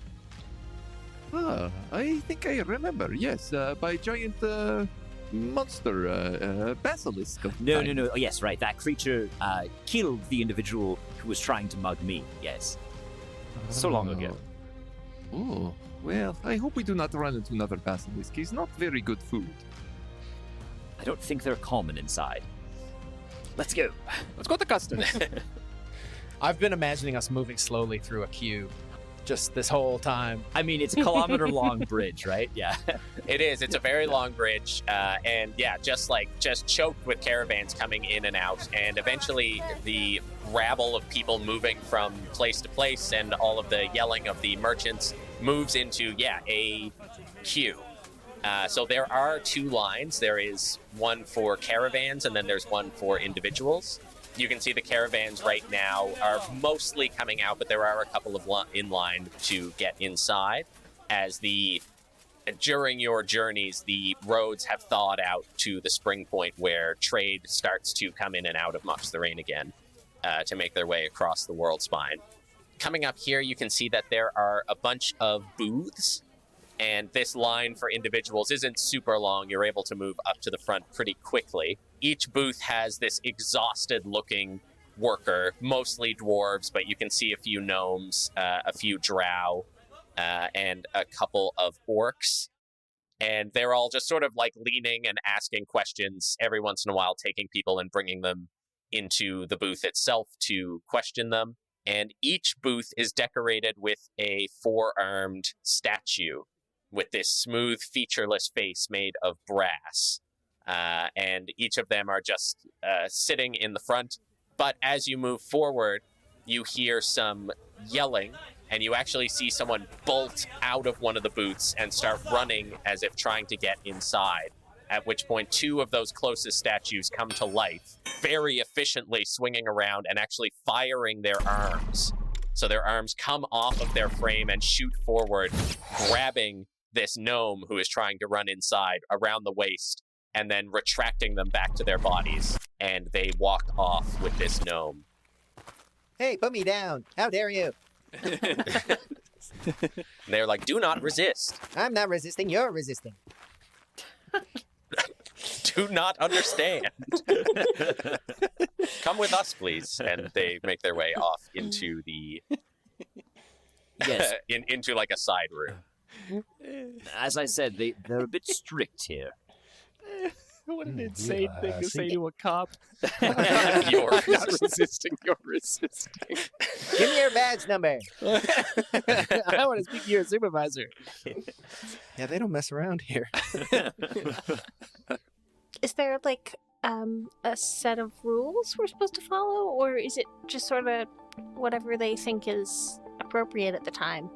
I think I remember, yes, by giant monster, basilisk. No. Oh, yes, right. That creature killed the individual who was trying to mug me. Yes. So long ago. Oh, well, I hope we do not run into another basilisk. He's not very good food. I don't think they're common inside. Let's go. Let's go to customs. I've been imagining us moving slowly through a queue just this whole time. I mean, it's a kilometer-long bridge, right? Yeah. It is. It's a very long bridge, and yeah, just choked with caravans coming in and out, and eventually the rabble of people moving from place to place and all of the yelling of the merchants moves into a queue. So there are two lines. There is one for caravans, and then there's one for individuals. You can see the caravans right now are mostly coming out, but there are a couple of in line to get inside. As during your journeys, the roads have thawed out to the spring point where trade starts to come in and out of Mox Thorain again to make their way across the world spine. Coming up here, you can see that there are a bunch of booths. And this line for individuals isn't super long. You're able to move up to the front pretty quickly. Each booth has this exhausted-looking worker, mostly dwarves, but you can see a few gnomes, a few drow, and a couple of orcs. And they're all just sort of like leaning and asking questions every once in a while, taking people and bringing them into the booth itself to question them. And each booth is decorated with a four-armed statue with this smooth, featureless face made of brass. And each of them are just sitting in the front. But as you move forward, you hear some yelling, and you actually see someone bolt out of one of the booths and start running as if trying to get inside. At which point, two of those closest statues come to life, very efficiently swinging around and actually firing their arms. So their arms come off of their frame and shoot forward, grabbing this gnome who is trying to run inside around the waist, and then retracting them back to their bodies, and they walk off with this gnome. Hey, put me down. How dare you? They're like, do not resist. I'm not resisting, you're resisting. Do not understand. Come with us, please. And they make their way off into the... Yes. into like a side room. As I said, they're a bit strict here. What an insane thing to say to a cop. You're not resisting, you're resisting. Give me your badge number. I want to speak to your supervisor. Yeah, they don't mess around here. Is there like a set of rules we're supposed to follow, or is it just sort of whatever they think is appropriate at the time?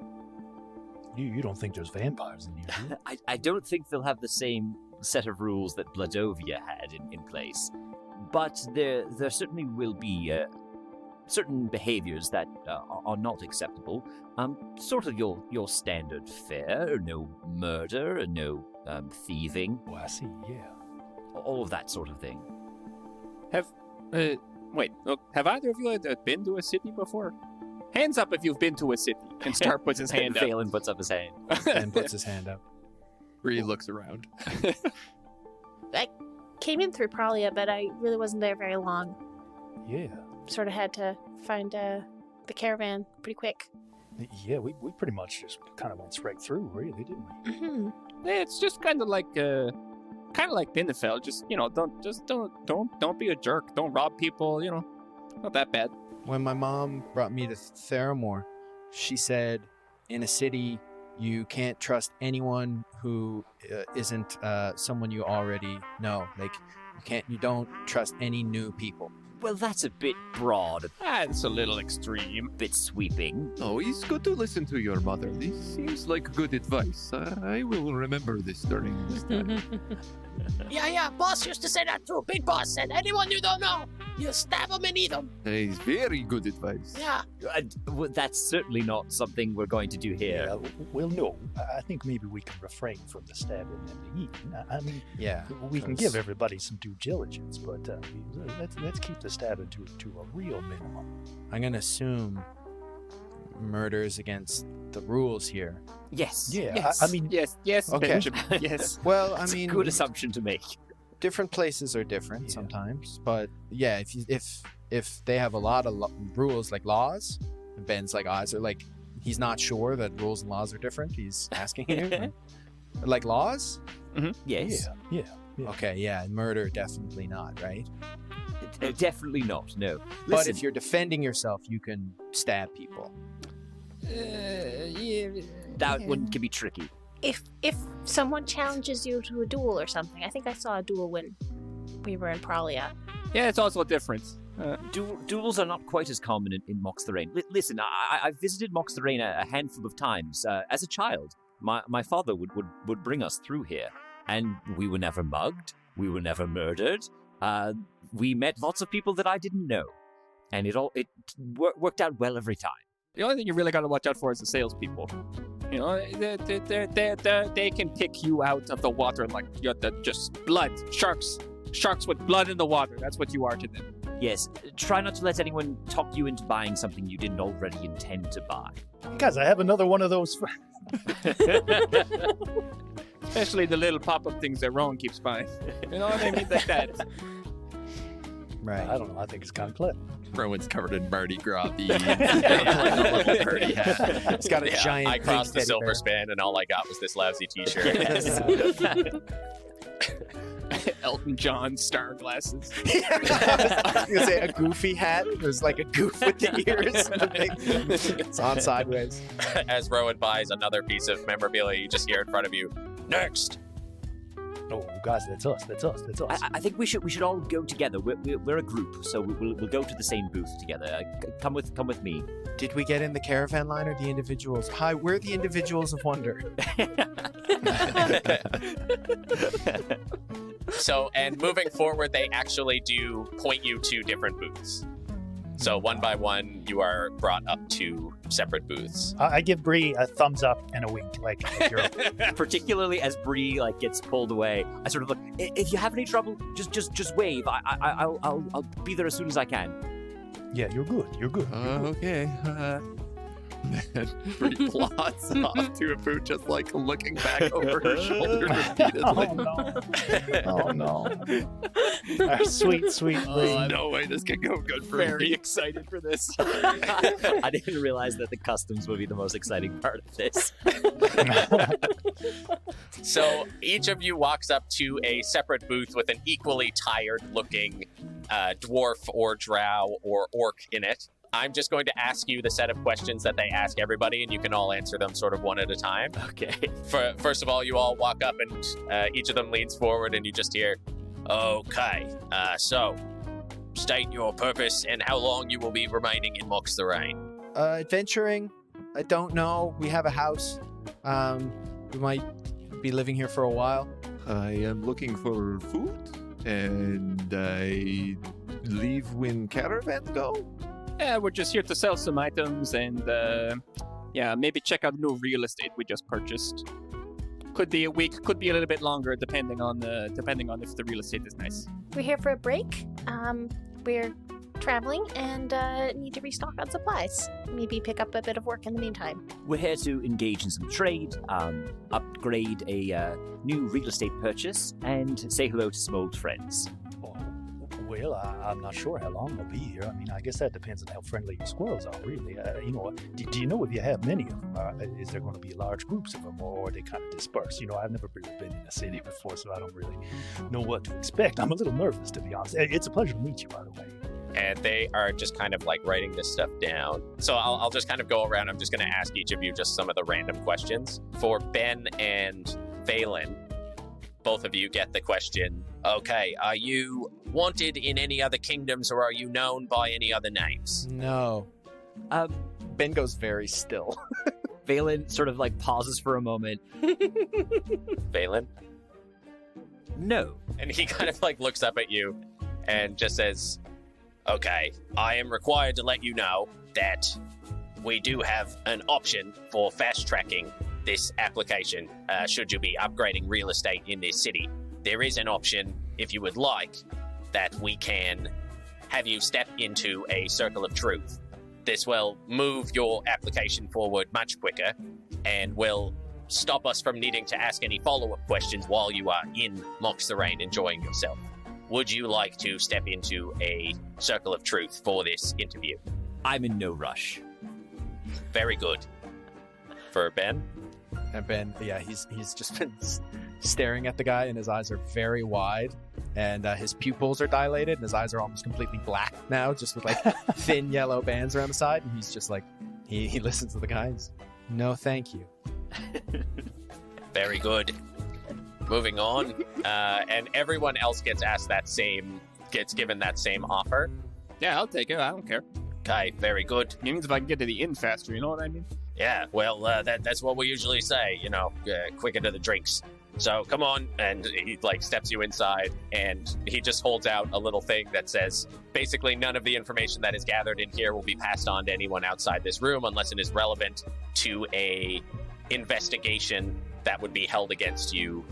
You don't think there's vampires in here, do you? I don't think they'll have the same set of rules that Bladovia had in place. But there certainly will be certain behaviors that are not acceptable. Sort of your standard fare, no murder, no thieving. Oh, I see, yeah. All of that sort of thing. Have either of you been to a city before? Hands up if you've been to a city. And Star puts his hand up. Valen puts up his hand. And puts his hand up. Bree looks around. I came in through Pralia, but I really wasn't there very long. Yeah. Sort of had to find the caravan pretty quick. Yeah, we pretty much just kind of went straight through, really, didn't we? Mm-hmm. Yeah, it's just kind of like Binnefeld. Just don't be a jerk. Don't rob people. Not that bad. When my mom brought me to Theramore, she said, in a city, you can't trust anyone who isn't someone you already know. Like, you don't trust any new people. Well, that's a bit broad, That's a little extreme. a bit sweeping. Oh, it's good to listen to your mother. This seems like good advice. I will remember this during this time. Yeah, boss used to say that too. Big boss said, anyone you don't know, you stab them and eat them. It's very good advice. Yeah. Well, that's certainly not something we're going to do here. Yeah, well, no. I think maybe we can refrain from the stabbing and the eating. I mean, Yeah. we can give everybody some due diligence, but let's keep the stabbing to a real minimum. I'm gonna assume murders against the rules here. Yes. Yeah, Yes. I mean, yes, Okay. Benjamin. Yes. Well, I It's mean, a good assumption to make. different places are different Yeah. sometimes, but yeah, if they have a lot of rules like laws, and Ben's like odds are like he's not sure that rules and laws are different. He's asking you like laws. Yes. yeah. Okay, yeah, and murder definitely not, right? Definitely not. No. But Listen, if you're defending yourself, you can stab people. that one can be tricky. If someone challenges you to a duel or something, I think I saw a duel when we were in Pralia. Yeah, it's also different. Duels are not quite as common in Mox Thorain. Listen, I've visited Mox Thorain a handful of times. As a child, my father would bring us through here, and we were never mugged. We were never murdered. We met lots of people that I didn't know, and it worked out well every time. The only thing you really got to watch out for is the salespeople. You know, they can pick you out of the water like you're just blood. Sharks with blood in the water. That's what you are to them. Yes, try not to let anyone talk you into buying something you didn't already intend to buy. Guys, I have another one of those. Especially the little pop-up things that Rowan keeps buying. You know what I mean? Like that. Right. I don't know. I think it's kind of clever. Rowan's covered in Mardi Gras beads. He's got like a little party hat. It's got a giant. I crossed the pink teddy silver bear. span, and all I got was this lousy T-shirt. Elton John star glasses. I was gonna say a goofy hat. There's like a goof with the ears. And the big, it's on sideways. As Rowan buys another piece of memorabilia, you just hear in front of you, "Next." Oh, guys, that's us. I think we should all go together. We're a group, so we'll go to the same booth together. Come with me. Did we get in the caravan line or the individuals? Hi, we're the individuals of wonder. So, and moving forward, they actually do point you to different booths. So one by one, you are brought up to separate booths. I give Bree a thumbs up and a wink, like you're Particularly as Bree gets pulled away, I sort of look. If you have any trouble, just wave. I'll be there as soon as I can. yeah, you're good. Okay. Then Bree plots off to a boot, just like looking back over her shoulder repeatedly. Oh no! Sweet Bree. There's no way this can go good for Very me. excited for this. I didn't realize that the customs would be the most exciting part of this. So each of you walks up to a separate booth with an equally tired-looking dwarf or drow or orc in it. I'm just going to ask you the set of questions that they ask everybody, and you can all answer them sort of one at a time. Okay. First of all, you all walk up, and each of them leans forward, and you just hear, "Okay, so state your purpose and how long you will be remaining in Mox Thorain." Adventuring. I don't know. We have a house. We might be living here for a while. I am looking for food, and I leave when caravans go. Yeah, we're just here to sell some items and maybe check out new real estate we just purchased. Could be a week, could be a little bit longer, depending on if the real estate is nice. We're here for a break. We're traveling and need to restock on supplies. Maybe pick up a bit of work in the meantime. We're here to engage in some trade, upgrade a new real estate purchase, and say hello to some old friends. Well, I'm not sure how long they'll be here. I mean, I guess that depends on how friendly your squirrels are, really. Do you know if you have many of them? Is there going to be large groups of them, or are they kind of dispersed? I've never really been in a city before, so I don't really know what to expect. I'm a little nervous, to be honest. It's a pleasure to meet you, by the way. And they are just kind of like writing this stuff down. So I'll just kind of go around. I'm just going to ask each of you just some of the random questions. For Ben and Valen, both of you get the question, Okay, are you wanted in any other kingdoms or are you known by any other names? No. Ben goes very still. Valen sort of like pauses for a moment. Valen? No. And he kind of like looks up at you and just says, okay, I am required to let you know that we do have an option for fast tracking this application should you be upgrading real estate in this city. There is an option, if you would like, that we can have you step into a circle of truth. This will move your application forward much quicker and will stop us from needing to ask any follow-up questions while you are in Mox Thorain enjoying yourself. Would you like to step into a circle of truth for this interview? I'm in no rush. Very good. For Ben? And Ben, yeah, he's just been staring at the guy, and his eyes are very wide, and his pupils are dilated, and his eyes are almost completely black now, just with like thin yellow bands around the side. And he's just like, he listens to the guy. He's, no, thank you. Very good. Moving on, and everyone else gets given that same offer. Yeah, I'll take it. I don't care. Okay, very good. It means if I can get to the inn faster, you know what I mean? Yeah, well, that's what we usually say, quicker to the drinks. So come on, and he like steps you inside, and he just holds out a little thing that says, basically none of the information that is gathered in here will be passed on to anyone outside this room unless it is relevant to a investigation that would be held against you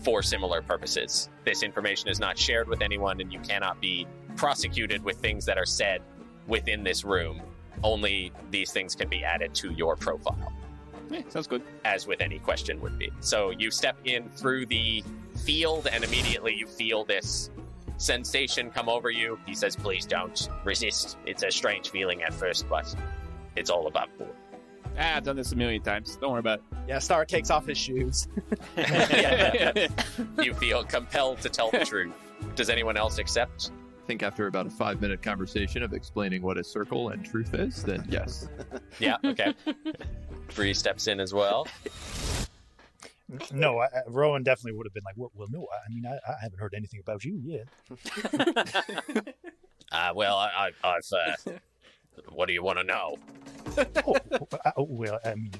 for similar purposes. This information is not shared with anyone, and you cannot be prosecuted with things that are said within this room. Only these things can be added to your profile. Yeah, sounds good. As with any question would be. So you step in through the field, and immediately you feel this sensation come over you. He says, please don't resist. It's a strange feeling at first, but it's all above board. I've done this a million times. Don't worry about it. Yeah, Star takes off his shoes. You feel compelled to tell the truth. Does anyone else accept? I think after about a 5-minute conversation of explaining what a circle and truth is, then yes. Yeah, okay. Bree steps in as well. No, Rowan definitely would have been like, well, no, I mean, I haven't heard anything about you yet. I've what do you want to know? Well, I mean,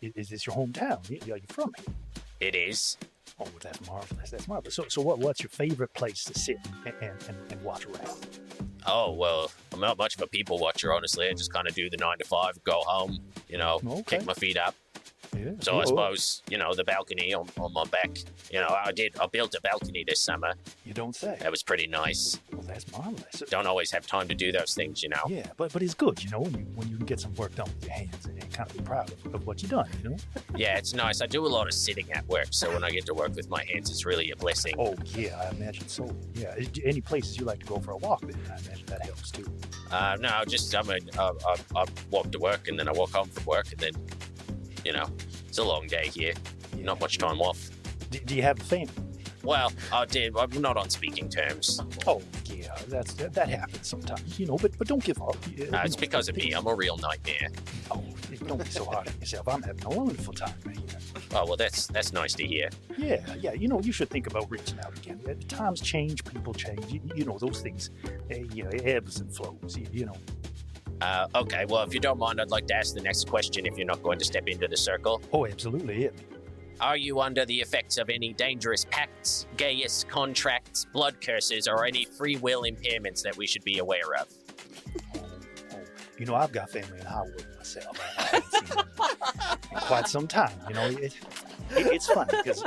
is this your hometown? Are you from here? It is. Oh, that's marvelous. That's marvelous. So what's your favorite place to sit and watch around? Oh, well, I'm not much of a people watcher, honestly. I just kind of do the 9 to 5, go home, kick my feet up. Yeah. So I suppose, the balcony on my back. I built a balcony this summer. You don't say. That was pretty nice. Well, that's marvelous. Don't always have time to do those things, Yeah, but it's good, when you can get some work done with your hands and kind of be proud of what you've done, Yeah, it's nice. I do a lot of sitting at work, so when I get to work with my hands, it's really a blessing. Oh, yeah, I imagine so. Yeah, any places you like to go for a walk, then I imagine that helps too. No, just, I walk to work, and then I walk home from work, and then, it's a long day here. Yeah. Not much time off. Do you have a family? Well, I did. I'm not on speaking terms. Oh, yeah, that happens sometimes, but don't give up. It's because of me. I'm a real nightmare. Oh, don't be so hard on yourself. I'm having a wonderful time, man. Oh, well, that's nice to hear. Yeah, you should think about reaching out again. Times change, people change. Those things, ebbs and flows, Okay, well, if you don't mind, I'd like to ask the next question if you're not going to step into the circle. Oh, absolutely, yeah. Are you under the effects of any dangerous pacts, gaius contracts, blood curses, or any free will impairments that we should be aware of? I've got family in Howard myself. I haven't seen them in quite some time. It's funny because,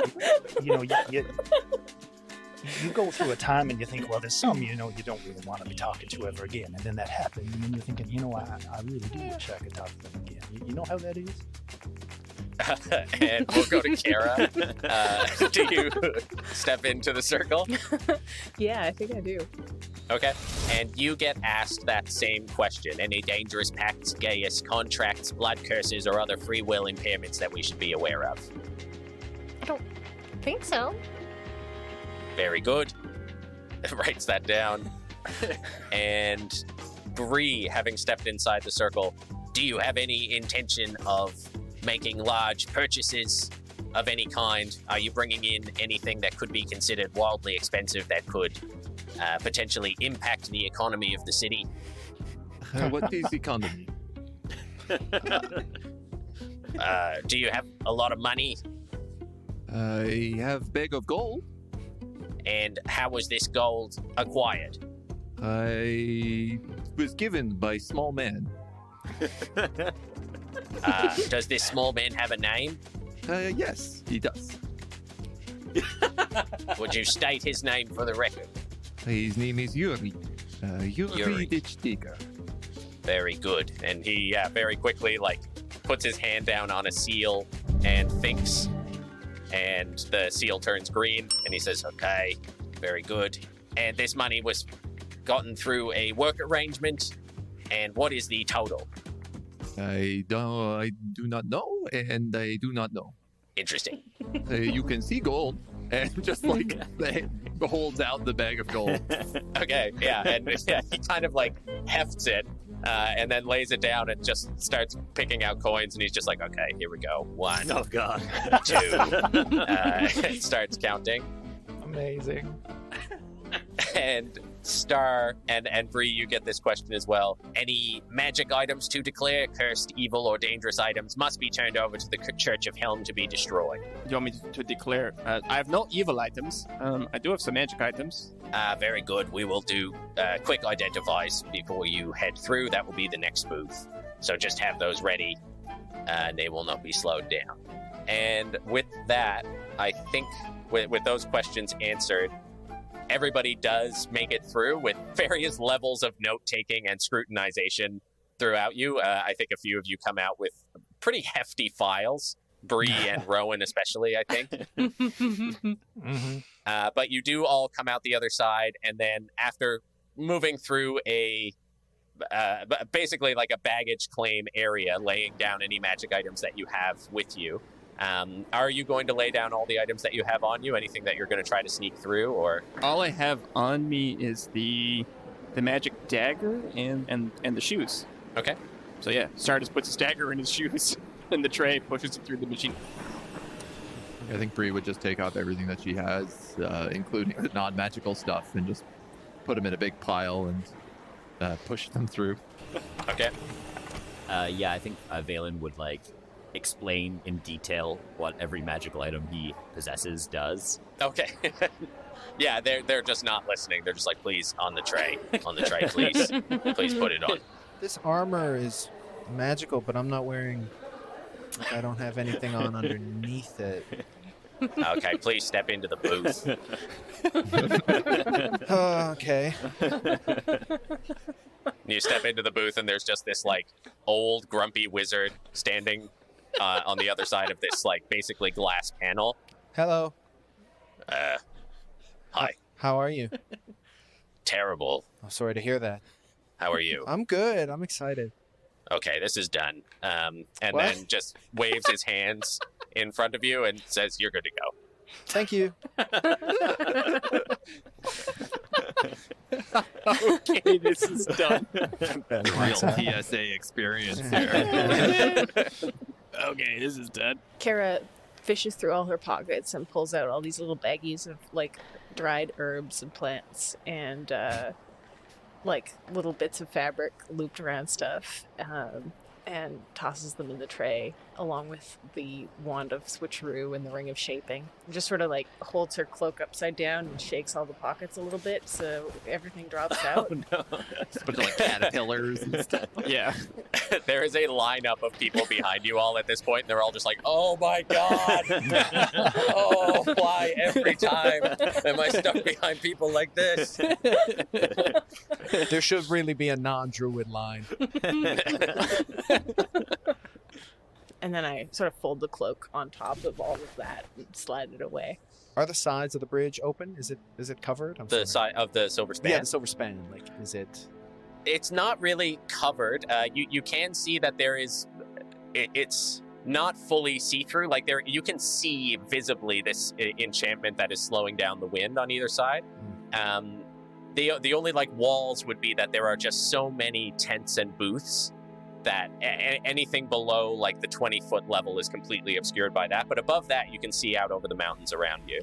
you go through a time and you think, well, there's some, you don't really want to be talking to ever again. And then that happens, and then you're thinking, I really do wish I could talk to them again. You know how that is? And we'll go to Kara. Do you step into the circle? Yeah, I think I do. Okay. And you get asked that same question. Any dangerous pacts, gaius contracts, blood curses, or other free will impairments that we should be aware of? I don't think so. Very good. Writes that down. And Bree, having stepped inside the circle, do you have any intention of making large purchases of any kind? Are you bringing in anything that could be considered wildly expensive that could potentially impact the economy of the city? What is economy? Do you have a lot of money? I have bag of gold. And how was this gold acquired? I was given by small man. Does this small man have a name? Yes, he does. Would you state his name for the record? His name is Yuri. Yuri. Yuri Ditchdigger. Very good. And he very quickly puts his hand down on a seal and thinks, and the seal turns green, and he says, "Okay, very good. And this money was gotten through a work arrangement. And what is the total? I do not know, and I do not know. Interesting. You can see gold, and just holds out the bag of gold. Okay, yeah, and he kind of hefts it, and then lays it down and just starts picking out coins, and he's just like, "Okay, here we go. 1, Oh God. 2." And starts counting. Amazing. And Star and Bree, you get this question as well. Any magic items to declare? Cursed, evil, or dangerous items must be turned over to the Church of Helm to be destroyed. You want me to declare? I have no evil items. I do have some magic items. Very good. We will do quick identifies before you head through. That will be the next booth. So just have those ready. They will not be slowed down. And with that, I think with those questions answered, everybody does make it through with various levels of note-taking and scrutinization throughout you. I think a few of you come out with pretty hefty files. Bree and Rowan especially, I think. Mm-hmm. But you do all come out the other side, and then after moving through basically like a baggage claim area, laying down any magic items that you have with you, are you going to lay down all the items that you have on you? Anything that you're going to try to sneak through, or? All I have on me is the magic dagger and the shoes. Okay. So yeah, Stardust puts his dagger in his shoes in the tray, pushes it through the machine. I think Bree would just take off everything that she has, including the non-magical stuff, and just put them in a big pile and push them through. Okay. Yeah, I think Valen would explain in detail what every magical item he possesses does. Okay. Yeah, they're just not listening. They're just like, "Please, on the tray, please, please put it on." This armor is magical, but I'm not wearing. I don't have anything on underneath it. Okay, please step into the booth. Okay. You step into the booth, and there's just this old grumpy wizard standing on the other side of this basically glass panel. Hello. Hi. How are you? Terrible. I'm sorry to hear that. How are you? I'm good. I'm excited. Okay, this is done. And What? then just waves his hands in front of you and says, "You're good to go." Thank you. Okay, this is done. Real PSA experience here. Okay, this is done. Kara fishes through all her pockets and pulls out all these little baggies of dried herbs and plants and little bits of fabric looped around stuff, and tosses them in the tray along with the wand of switcheroo and the ring of shaping. And just sort of holds her cloak upside down and shakes all the pockets a little bit so everything drops out. Oh no. A bunch of caterpillars and stuff. Yeah. There is a lineup of people behind you all at this point, and they're all just like, "Oh my god! Oh, why every time am I stuck behind people like this?" There should really be a non-druid line. And then I sort of fold the cloak on top of all of that and slide it away. Are the sides of the bridge open? Is it covered? The side of the silver span. Yeah, the silver span. Is it? It's not really covered. You can see that there is. It's not fully see-through. You can see visibly this enchantment that is slowing down the wind on either side. The only walls would be that there are just so many tents and booths that anything below like the 20-foot level is completely obscured by that. But above that, you can see out over the mountains around you.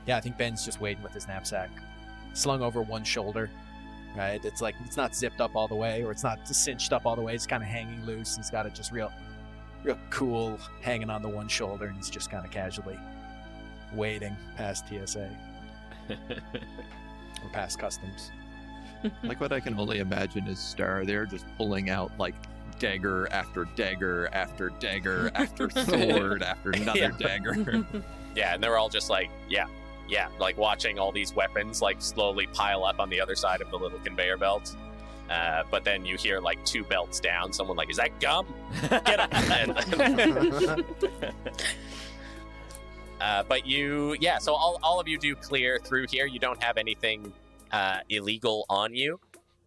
Yeah, I think Ben's just waiting with his knapsack slung over one shoulder. Right? It's like it's not zipped up all the way, or it's not cinched up all the way. It's kind of hanging loose. He's got it just real cool, hanging on the one shoulder, and he's just kind of casually waiting past TSA or past customs. Like what I can only imagine is Star there just pulling out like dagger after dagger after dagger after sword after another dagger. Yeah, and they're all just like, yeah, like watching all these weapons like slowly pile up on the other side of the little conveyor belt. But then you hear like 2 belts down, someone like, is that gum? Get up! But so all of you do clear through here. You don't have anything illegal on you.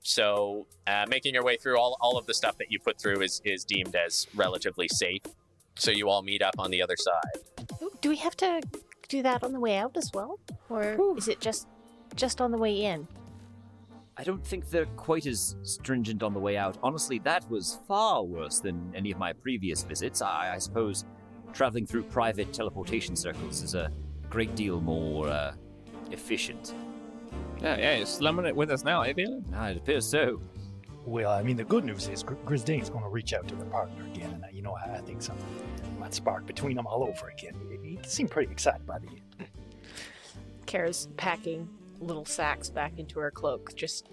So making your way through all of the stuff that you put through is deemed as relatively safe. So you all meet up on the other side. Do we have to do that on the way out as well? Or is it just on the way in? I don't think they're quite as stringent on the way out. Honestly, that was far worse than any of my previous visits. I suppose traveling through private teleportation circles is a great deal more efficient. Yeah, you're slumming it with us now, eh, Valen? It appears so. Well, I mean, the good news is Grisdane's going to reach out to their partner again, and I think something might spark between them all over again. He seemed pretty excited by the end. Kara's packing little sacks back into her cloak. She's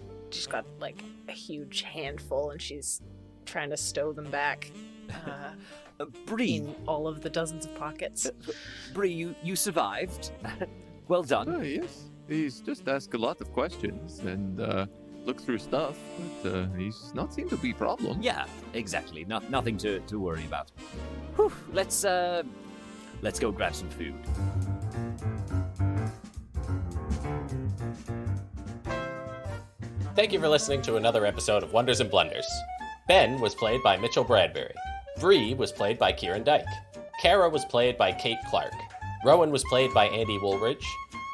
got like a huge handful, and she's trying to stow them back Bree, in all of the dozens of pockets. Bree, you survived. Well done. Oh, yes. He's just asked a lot of questions and looked through stuff, but he's not seemed to be a problem. Yeah, exactly. Nothing to worry about. Whew, let's go grab some food. Thank you for listening to another episode of Wonders and Blunders. Ben was played by Mitchell Bradbury. Bree was played by Kieran Dyke. Kara was played by Kate Clark. Rowan was played by Andy Woolridge.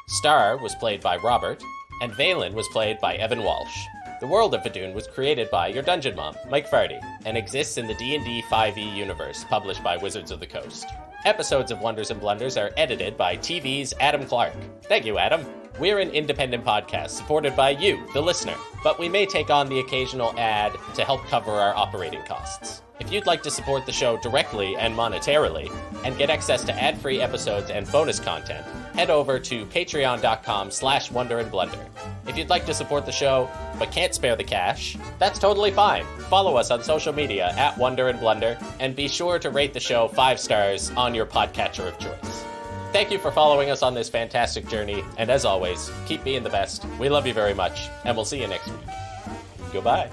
Star was played by Robert. And Valen was played by Evan Walsh. The world of Vadun was created by your Dungeon Mom, Mike Farty, and exists in the D&D 5e universe published by Wizards of the Coast. Episodes of Wonders and Blunders are edited by TV's Adam Clark. Thank you, Adam. We're an independent podcast supported by you, the listener, but we may take on the occasional ad to help cover our operating costs. If you'd like to support the show directly and monetarily, and get access to ad-free episodes and bonus content, head over to patreon.com/wonderandblunder. If you'd like to support the show, but can't spare the cash, that's totally fine. Follow us on social media at Wonder and Blunder, and be sure to rate the show 5 stars on your podcatcher of choice. Thank you for following us on this fantastic journey, and as always, keep being the best. We love you very much, and we'll see you next week. Goodbye.